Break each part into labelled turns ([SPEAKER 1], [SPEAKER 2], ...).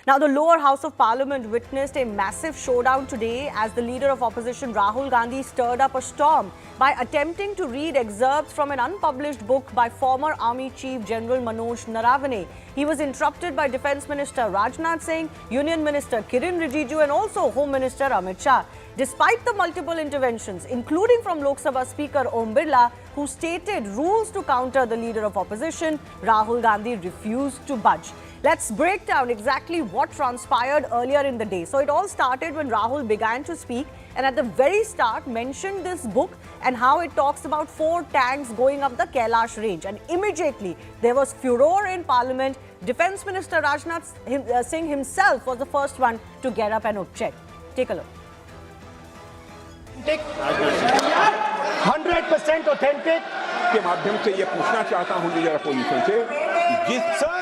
[SPEAKER 1] Now, the lower house of parliament witnessed a massive showdown today as the leader of opposition Rahul Gandhi stirred up a storm by attempting to read excerpts from an unpublished book by former Army Chief General Manoj Naravane. He was interrupted by Defence Minister Rajnath Singh, Union Minister Kiren Rijiju and also Home Minister Amit Shah. Despite the multiple interventions, including from Lok Sabha Speaker Om Birla, who stated rules to counter the leader of opposition, Rahul Gandhi refused to budge. Let's break down exactly what transpired earlier in the day. So it all started when Rahul began to speak and at the very start mentioned this book and how it talks about 4 tanks going up the Kailash range. And immediately there was furor in Parliament. Defence Minister Rajnath Singh himself was the first one to get up and object. Take a look.
[SPEAKER 2] 100% authentic
[SPEAKER 3] के माध्यम से ये पूछना चाहता हूं leader opposition से जिस
[SPEAKER 2] Sir,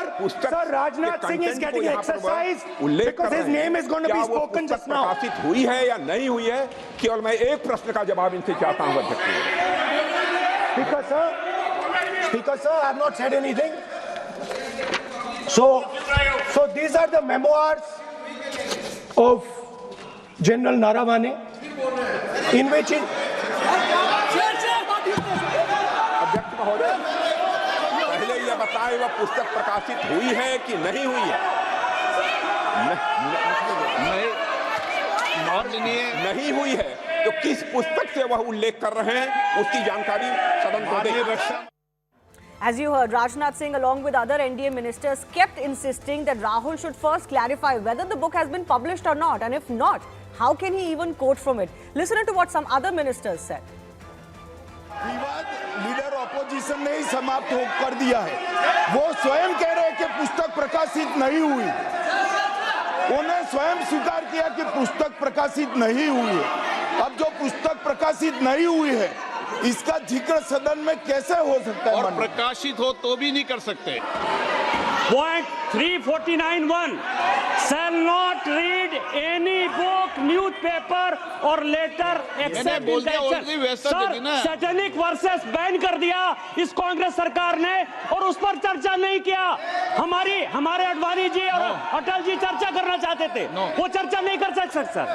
[SPEAKER 2] Rajnath Singh is getting exercise because his name is going to be spoken just now.
[SPEAKER 3] प्रकाशित हुई है या नहीं हुई है, केवल मैं एक प्रश्न का जवाब इनसे चाहता हूं अध्यक्ष।
[SPEAKER 2] Speaker sir, I have not said anything. So these are the memoirs of General Naravane, in which
[SPEAKER 3] अध्यक्ष महोदय, पहले ये बताएं वह पुस्तक प्रकाशित हुई है कि नहीं हुई है? नहीं हुई है तो किस पुस्तक से वह उल्लेख कर रहे हैं उसकी जानकारी सदन को दें।
[SPEAKER 1] As you heard, Rajnath Singh along with other NDA ministers kept insisting that Rahul should first clarify whether the book has been published or not, and if not, how can he even quote from it? Listen to what some other ministers said.
[SPEAKER 4] विवाद leader opposition ने ही समाप्त कर दिया है। वो स्वयं कह रहे हैं कि पुस्तक प्रकाशित नहीं हुई। उन्हें स्वयं स्वीकार किया कि पुस्तक प्रकाशित नहीं हुई है। अब जो पुस्तक प्रकाशित नहीं हुई है इसका जिक्र सदन में कैसे हो सकता है?
[SPEAKER 5] और प्रकाशित हो तो भी नहीं कर सकते।
[SPEAKER 6] Point 349(1) shall not read any book, newspaper or letter except in the satanic versus ban कर दिया इस कांग्रेस सरकार ने और उस पर चर्चा नहीं किया। हमारे अडवाणी जी और अटल जी चर्चा करना चाहते थे, वो चर्चा नहीं कर सकते sir.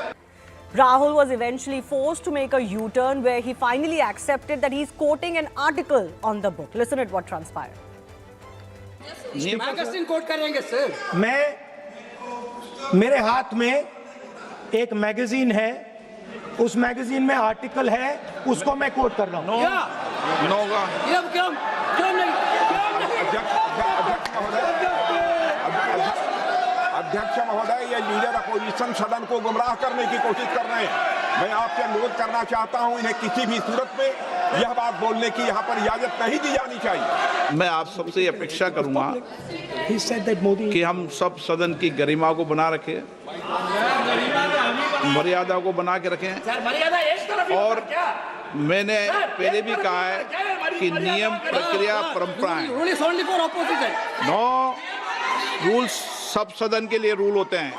[SPEAKER 1] Rahul was eventually forced to make a U-turn where he finally accepted that he's quoting an article on the book. Listen at what transpired.
[SPEAKER 6] Magazine quote करेंगे सर।
[SPEAKER 2] मेरे हाथ में एक मैगजीन है, उस मैगजीन में आर्टिकल है, उसको मैं कोट कर रहा हूँ।
[SPEAKER 3] अध्यक्ष महोदय, ये लीडर अपोजिशन सदन को गुमराह करने की कोशिश कर रहे हैं। मैं आपसे अनुरोध करना चाहता हूं इन्हें किसी भी सूरत में यह बात बोलने की यहाँ पर इजाजत नहीं दी जानी चाहिए।
[SPEAKER 5] मैं आप सबसे अपेक्षा करूंगा कि हम सब सदन की गरिमा को बना रखें, मर्यादा को बना के रखें। और मैंने पहले भी कहा है कि नियम, प्रक्रिया, परंपराएं, नो रूल्स सब सदन के लिए रूल होते हैं।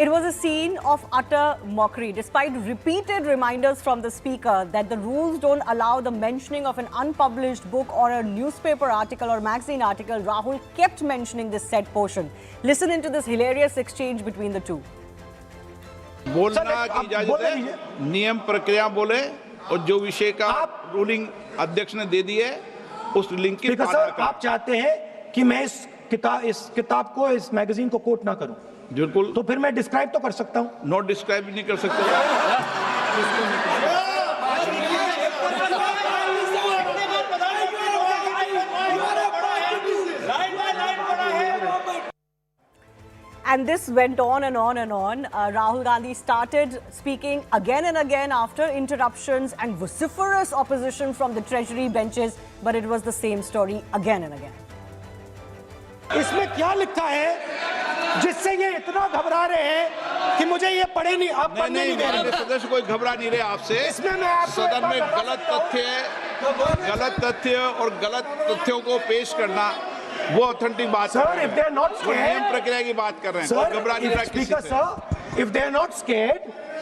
[SPEAKER 1] It was a scene of utter mockery. Despite repeated reminders from the speaker that the rules don't allow the mentioning of an unpublished book or a newspaper article or magazine article, Rahul kept mentioning this said portion. Listen into this hilarious exchange between the two.
[SPEAKER 5] बोलना की इजाजत है, नियम प्रक्रिया बोले और जो विषय का रूलिंग अध्यक्ष ने दे दी है उस लिंक की पालना करें।
[SPEAKER 2] आप चाहते हैं कि मैं इस किताब को, इस मैगजीन को कोट ना करूं?
[SPEAKER 5] बिल्कुल।
[SPEAKER 2] तो फिर मैं डिस्क्राइब तो कर सकता हूं।
[SPEAKER 5] नोट डिस्क्राइब नहीं कर सकते।
[SPEAKER 1] And this went on and on and on. Rahul Gandhi started speaking again and again after interruptions and vociferous opposition from the treasury benches, but it was the same story again and again.
[SPEAKER 2] इसमें क्या लिखा है जिससे ये इतना घबरा रहे हैं कि मुझे ये पढ़े नहीं, आप पढ़ने नहीं दे रहे।
[SPEAKER 5] सदस्य कोई घबरा नहीं रहे आपसे।
[SPEAKER 2] इसमें मैं आपको
[SPEAKER 5] सदन में गलत तथ्य और गलत तथ्यों को पेश करना वो ऑथेंटिक बात है।
[SPEAKER 2] Sir, if they are not
[SPEAKER 5] वो नियम
[SPEAKER 2] scared,
[SPEAKER 5] प्रक्रिया की बात कर रहे हैं।
[SPEAKER 2] sir,
[SPEAKER 5] घबरा नहीं रहा किसी से।
[SPEAKER 2] sir, if they are not scared,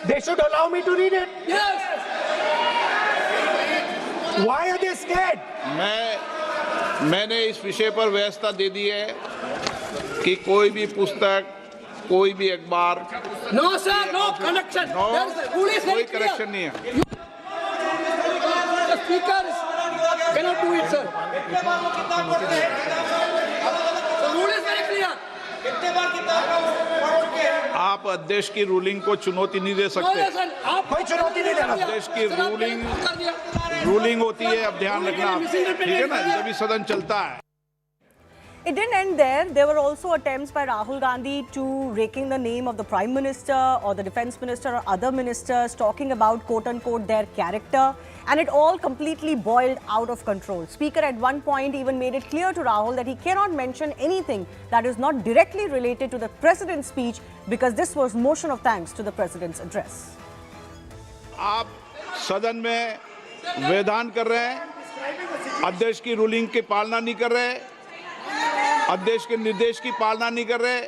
[SPEAKER 2] they should allow me to read it.
[SPEAKER 6] Yes.
[SPEAKER 2] Why are they scared?
[SPEAKER 5] मैंने इस विषय पर व्यवस्था दे दी है कि कोई भी पुस्तक, कोई भी अखबार,
[SPEAKER 7] No, sir, no connection.
[SPEAKER 5] No,
[SPEAKER 7] There's the rule is
[SPEAKER 5] कोई
[SPEAKER 7] very clear.
[SPEAKER 5] करेक्शन नहीं है।
[SPEAKER 7] The speaker cannot do it, sir. The rule is very clear.
[SPEAKER 5] आप अध्यक्ष की रूलिंग को चुनौती नहीं दे
[SPEAKER 7] No,
[SPEAKER 5] सकते।
[SPEAKER 7] listen, आप
[SPEAKER 2] कोई चुनौती नहीं देना।
[SPEAKER 5] देश की
[SPEAKER 7] सर, आपने
[SPEAKER 5] रूलिंग
[SPEAKER 7] कर दिया।
[SPEAKER 5] होती है, अब ध्यान रखना आप, ठीक है ना, जब भी सदन चलता है।
[SPEAKER 1] It didn't end there. There were also attempts by Rahul Gandhi to raking the name of the Prime Minister or the Defence Minister or other ministers, talking about quote-unquote their character, and it all completely boiled out of control. Speaker at one point even made it clear to Rahul that he cannot mention anything that is not directly related to the President's speech because this was motion of thanks to the President's address.
[SPEAKER 5] आप सदन में वेदान कर रहे हैं, अध्यक्ष की ruling की पालना नहीं कर रहे, अध्यक्ष के निर्देश की पालना नहीं कर रहे,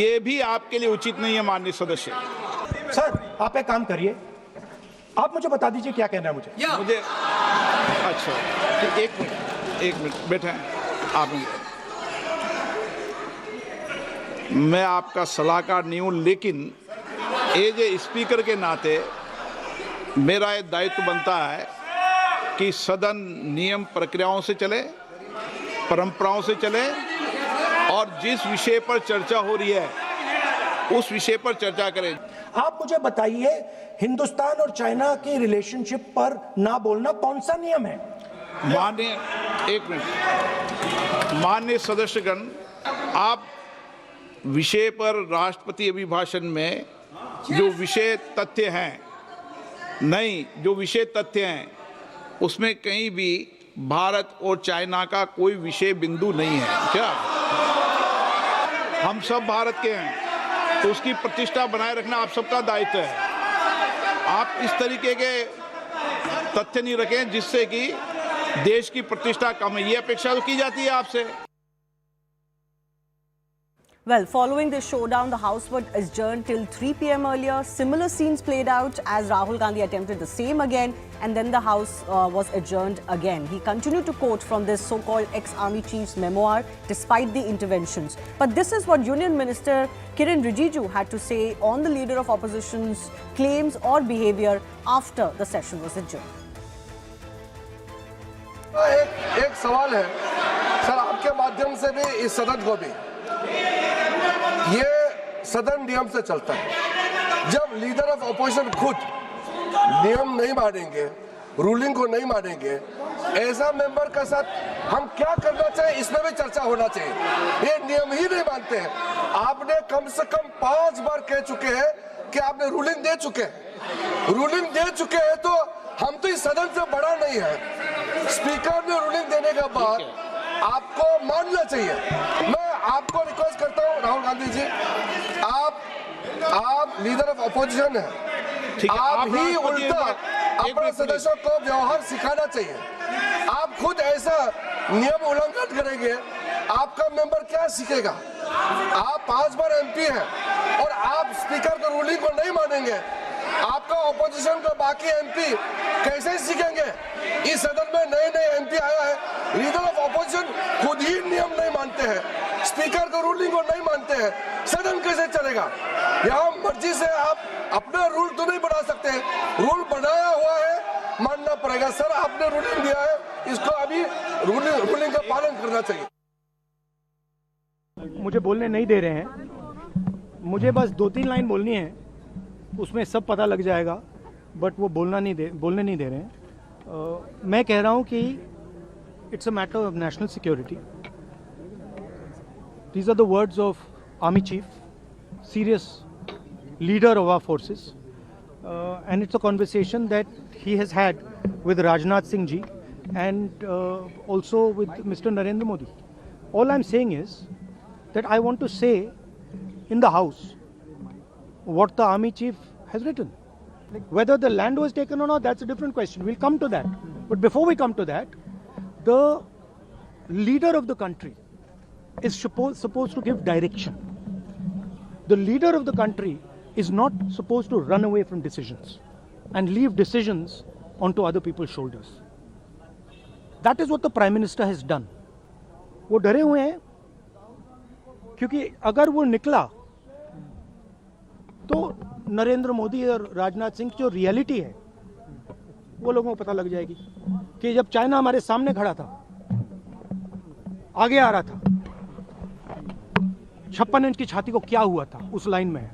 [SPEAKER 5] ये भी आपके लिए उचित नहीं है माननीय सदस्य।
[SPEAKER 2] सर आप एक काम करिए, आप मुझे बता दीजिए क्या कहना है मुझे।
[SPEAKER 7] Yeah.
[SPEAKER 5] मुझे अच्छा, तो एक मिनट बैठे हैं आप। मैं आपका सलाहकार नहीं हूं, लेकिन एज ए स्पीकर के नाते मेरा ये दायित्व बनता है कि सदन नियम प्रक्रियाओं से चले, परंपराओं से चले, और जिस विषय पर चर्चा हो रही है उस विषय पर चर्चा करें।
[SPEAKER 2] आप मुझे बताइए, हिंदुस्तान और चाइना की रिलेशनशिप पर ना बोलना कौन सा नियम है?
[SPEAKER 5] माननीय एक मिनट, माननीय सदस्यगण, आप विषय पर राष्ट्रपति अभिभाषण में जो विषय तथ्य हैं, नहीं, जो विषय तथ्य हैं उसमें कहीं भी भारत और चाइना का कोई विषय बिंदु नहीं है। क्या हम सब भारत के हैं, तो उसकी प्रतिष्ठा बनाए रखना आप सबका दायित्व है। आप इस तरीके के तथ्य नहीं रखें जिससे कि देश की प्रतिष्ठा कम है, ये अपेक्षा तो की जाती है आपसे।
[SPEAKER 1] Well, following this showdown, the House was adjourned till 3 p.m. earlier. Similar scenes played out as Rahul Gandhi attempted the same again, and then the House was adjourned again. He continued to quote from this so-called ex-army chief's memoir despite the interventions. But this is what Union Minister Kiren Rijiju had to say on the leader of opposition's claims or behavior after the session was adjourned.
[SPEAKER 8] एक सवाल है sir, आपके माध्यम से भी इस सदन को भी, ये सदन नियम से चलता है। जब लीडर ऑफ ऑपोजिशन खुद नियम नहीं मानेंगे, रूलिंग को नहीं मानेंगे, ऐसा मेंबर के साथ हम क्या करना चाहिए, इसमें भी चर्चा होना चाहिए। ये नियम ही नहीं मानते हैं। आपने कम से कम 5 बार कह चुके हैं कि आपने रूलिंग दे चुके हैं, रूलिंग दे चुके हैं, तो हम तो इस सदन से बड़ा नहीं है। स्पीकर ने रूलिंग देने के बाद आपको मानना चाहिए। मैं आपको रिक्वेस्ट करता हूं राहुल गांधी जी, आप लीडर ऑफ ऑपोजिशन हैं, आप ही उल्टा अपने सदस्यों को व्यवहार सिखाना चाहिए। आप खुद ऐसा नियम उल्लंघन करेंगे, आपका मेंबर क्या सीखेगा? आप 5 बार एमपी हैं और आप स्पीकर की रूलिंग को नहीं मानेंगे, आपका ऑपोजिशन का बाकी एमपी कैसे सीखेंगे? इस सदन में नए एमपी आया है, लीडर ऑफ ऑपोजिशन खुद ही नियम नहीं मानते हैं, स्पीकर का रूलिंग को नहीं मानते हैं, सदन कैसे चलेगा? यहाँ मर्जी से आप अपना रूल तो नहीं बना सकते, रूल बनाया हुआ है, मानना पड़ेगा। सर आपने रूलिंग दिया है, इसको अभी रूलिंग का पालन करना चाहिए।
[SPEAKER 2] मुझे बोलने नहीं दे रहे हैं, मुझे बस 2-3 लाइन बोलनी है, उसमें सब पता लग जाएगा, बट वो बोलने नहीं दे रहे हैं। मैं कह रहा हूँ कि it's a matter of national security. These are the words of Army Chief, serious leader of our forces, and it's a conversation that he has had with Rajnath Singh ji and also with Mr. Narendra Modi. All I'm saying is that I want to say in the House what the Army Chief has written. Whether the land was taken or not, that's a different question. We'll come to that. But before we come to that, the leader of the country is supposed to give direction. The leader of the country is not supposed to run away from decisions and leave decisions onto other people's shoulders. That is what the Prime Minister has done. वो डरे हुए हैं क्योंकि अगर वो निकला तो नरेंद्र मोदी और राजनाथ सिंह की जो रियलिटी है वो लोगों को पता लग जाएगी कि जब चाइना हमारे सामने खड़ा था, आगे आ रहा था, 56 इंच की छाती को क्या हुआ था, उस लाइन में है।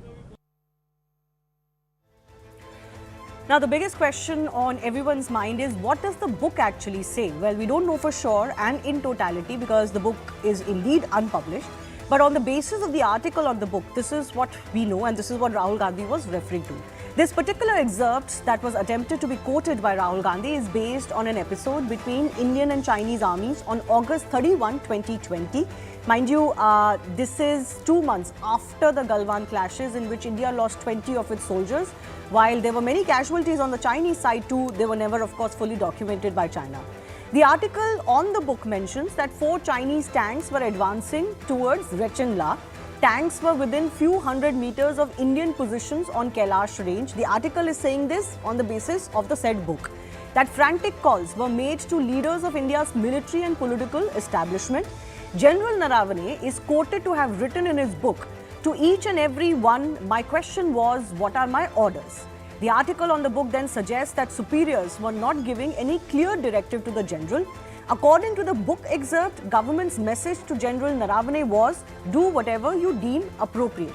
[SPEAKER 1] Now, the biggest question on everyone's mind is, what does the book actually say? Well, we don't know for sure and in totality because the book is indeed unpublished. But on the basis of the article on the book, this is what we know and this is what Rahul Gandhi was referring to. This particular excerpt that was attempted to be quoted by Rahul Gandhi is based on an episode between Indian and Chinese armies on August 31, 2020. Mind you, this is 2 months after the Galwan clashes in which India lost 20 of its soldiers. While there were many casualties on the Chinese side too, they were never, of course, fully documented by China. The article on the book mentions that 4 Chinese tanks were advancing towards Rechenla. Tanks were within few hundred meters of Indian positions on Kailash range. The article is saying this on the basis of the said book, that frantic calls were made to leaders of India's military and political establishment. General Naravane is quoted to have written in his book, "To each and every one, my question was, what are my orders?" The article on the book then suggests that superiors were not giving any clear directive to the general. According to the book excerpt, government's message to General Naravane was, "Do whatever you deem appropriate."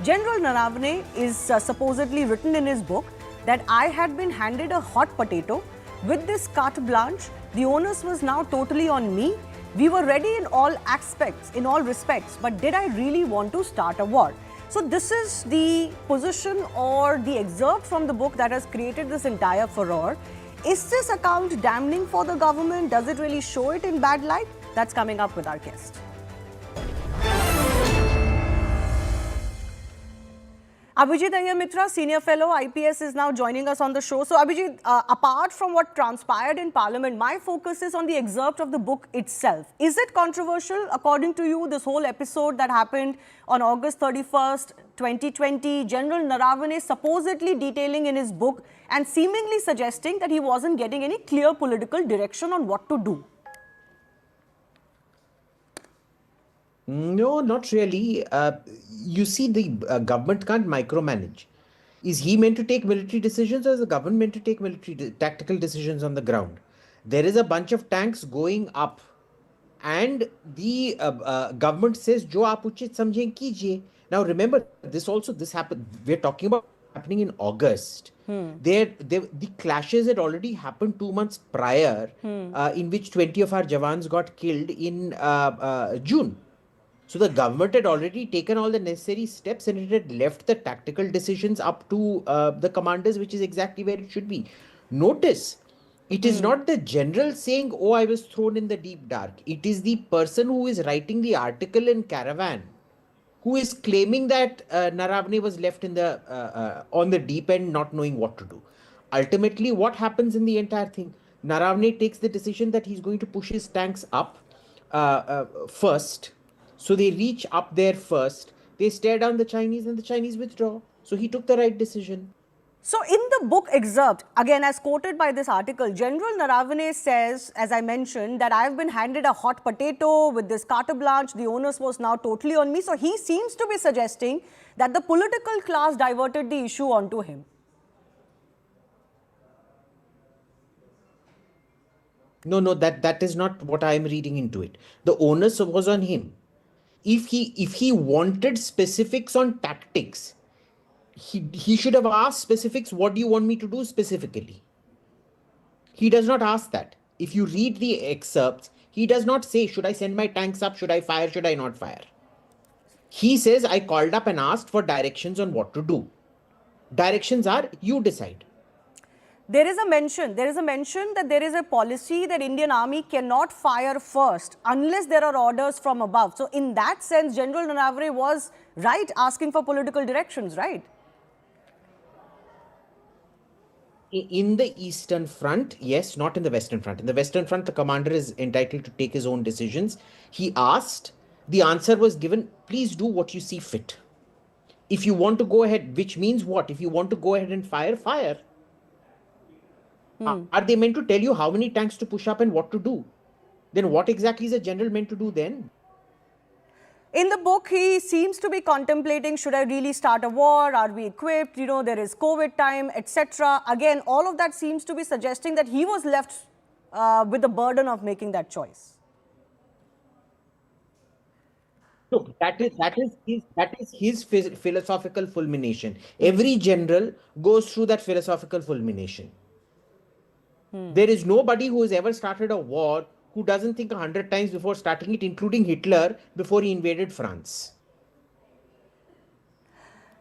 [SPEAKER 1] General Naravane is supposedly written in his book that I had been handed a hot potato. With this carte blanche, the onus was now totally on me. We were ready in all aspects, in all respects, but did I really want to start a war? So this is the position or the excerpt from the book that has created this entire furore. Is this account damning for the government? Does it really show it in bad light? That's coming up with our guest. Abhijit Iyer Mitra, Senior Fellow, IPS, is now joining us on the show. So Abhijit, apart from what transpired in Parliament, my focus is on the excerpt of the book itself. Is it controversial, according to you, this whole episode that happened on August 31st, 2020, General Naravane supposedly detailing in his book and seemingly suggesting that he wasn't getting any clear political direction on what to do?
[SPEAKER 9] No, not really. You see, the government can't micromanage. Is he meant to take military decisions, or is the government meant to take tactical decisions on the ground? There is a bunch of tanks going up, and the government says, "Jo aap uchit samjhen kijiye." Now, remember, this happened. We're talking about happening in August. The clashes had already happened 2 months prior, in which 20 of our jawans got killed in June. So the government had already taken all the necessary steps and it had left the tactical decisions up to the commanders, which is exactly where it should be. Notice, it is not the general saying, "Oh, I was thrown in the deep dark." It is the person who is writing the article in Caravan who is claiming that Naravane was left in the on the deep end, not knowing what to do. Ultimately, what happens in the entire thing? Naravane takes the decision that he's going to push his tanks up first. So they reach up there first, they stare down the Chinese and the Chinese withdraw. So he took the right decision.
[SPEAKER 1] So in the book excerpt, again as quoted by this article, General Naravane says, as I mentioned, that I've been handed a hot potato with this carte blanche, the onus was now totally on me. So he seems to be suggesting that the political class diverted the issue onto him.
[SPEAKER 9] No, that is not what I am reading into it. The onus was on him. If he wanted specifics on tactics, he should have asked specifics. What do you want me to do specifically? He does not ask that. If you read the excerpts, he does not say, "Should I send my tanks up? Should I fire? Should I not fire?" He says, "I called up and asked for directions on what to do." Directions are, you decide.
[SPEAKER 1] There is a mention that there is a policy that Indian Army cannot fire first unless there are orders from above. So in that sense, General Naravane was right asking for political directions, right?
[SPEAKER 9] In the Eastern Front, yes, not in the Western Front. In the Western Front, the commander is entitled to take his own decisions. He asked, the answer was given, "Please do what you see fit." If you want to go ahead, which means what? If you want to go ahead and fire, fire. Are they meant to tell you how many tanks to push up and what to do? Then what exactly is a general meant to do then?
[SPEAKER 1] In the book, he seems to be contemplating, should I really start a war? Are we equipped? You know, there is COVID time, etc. Again, all of that seems to be suggesting that he was left with the burden of making that choice.
[SPEAKER 9] Look, that is his philosophical fulmination. Every general goes through that philosophical fulmination. There is nobody who has ever started a war who doesn't think 100 times before starting it, including Hitler before he invaded France.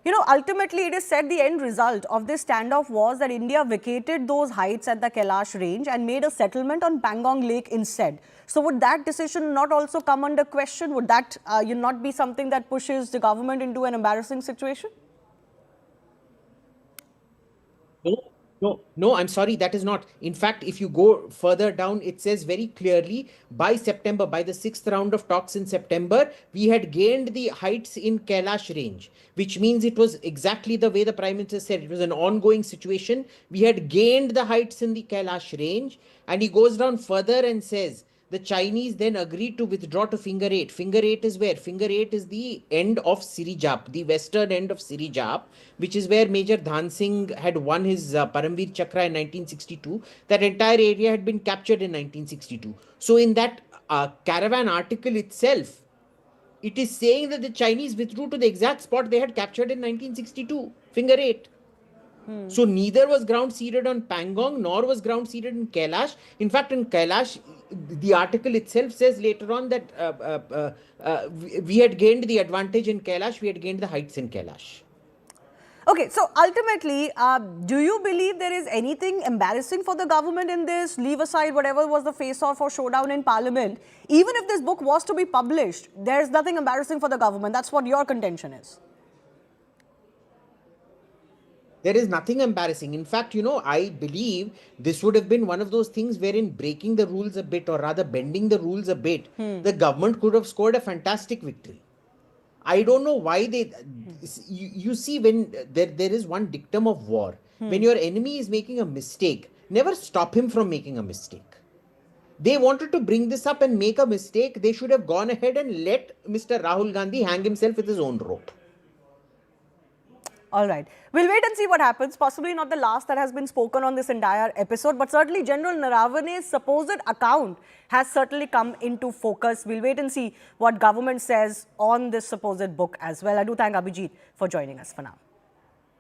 [SPEAKER 1] You know, ultimately it is said the end result of this standoff was that India vacated those heights at the Kailash range and made a settlement on Pangong Lake instead. So would that decision not also come under question? Would that not be something that pushes the government into an embarrassing situation?
[SPEAKER 9] No, I'm sorry, that is not. In fact, if you go further down, it says very clearly by September, by the 6th round of talks in September, we had gained the heights in Kailash range, which means it was exactly the way the Prime Minister said. It was an ongoing situation. We had gained the heights in the Kailash range, and he goes down further and says, the Chinese then agreed to withdraw to Finger 8. Finger 8 is where? Finger 8 is the end of Sirijap, the western end of Sirijap, which is where Major Dhan Singh had won his Paramveer Chakra in 1962. That entire area had been captured in 1962. So in that caravan article itself, it is saying that the Chinese withdrew to the exact spot they had captured in 1962, Finger 8. So neither was ground ceded on Pangong nor was ground ceded in Kailash. In fact, in Kailash, the article itself says later on that we had gained the advantage in Kailash, we had gained the heights in Kailash.
[SPEAKER 1] Okay, so ultimately, do you believe there is anything embarrassing for the government in this? Leave aside whatever was the face-off or showdown in Parliament. Even if this book was to be published, there is nothing embarrassing for the government. That's what your contention is.
[SPEAKER 9] There is nothing embarrassing. In fact, I believe this would have been one of those things wherein breaking the rules a bit, or rather bending the rules a bit, the government could have scored a fantastic victory. I don't know why you see, when there is one dictum of war, when your enemy is making a mistake, never stop him from making a mistake. They wanted to bring this up and make a mistake. They should have gone ahead and let Mr. Rahul Gandhi hang himself with his own rope.
[SPEAKER 1] All right. We'll wait and see what happens. Possibly not the last that has been spoken on this entire episode, but certainly General Naravane's supposed account has certainly come into focus. We'll wait and see what government says on this supposed book as well. I do thank Abhijit for joining us for now.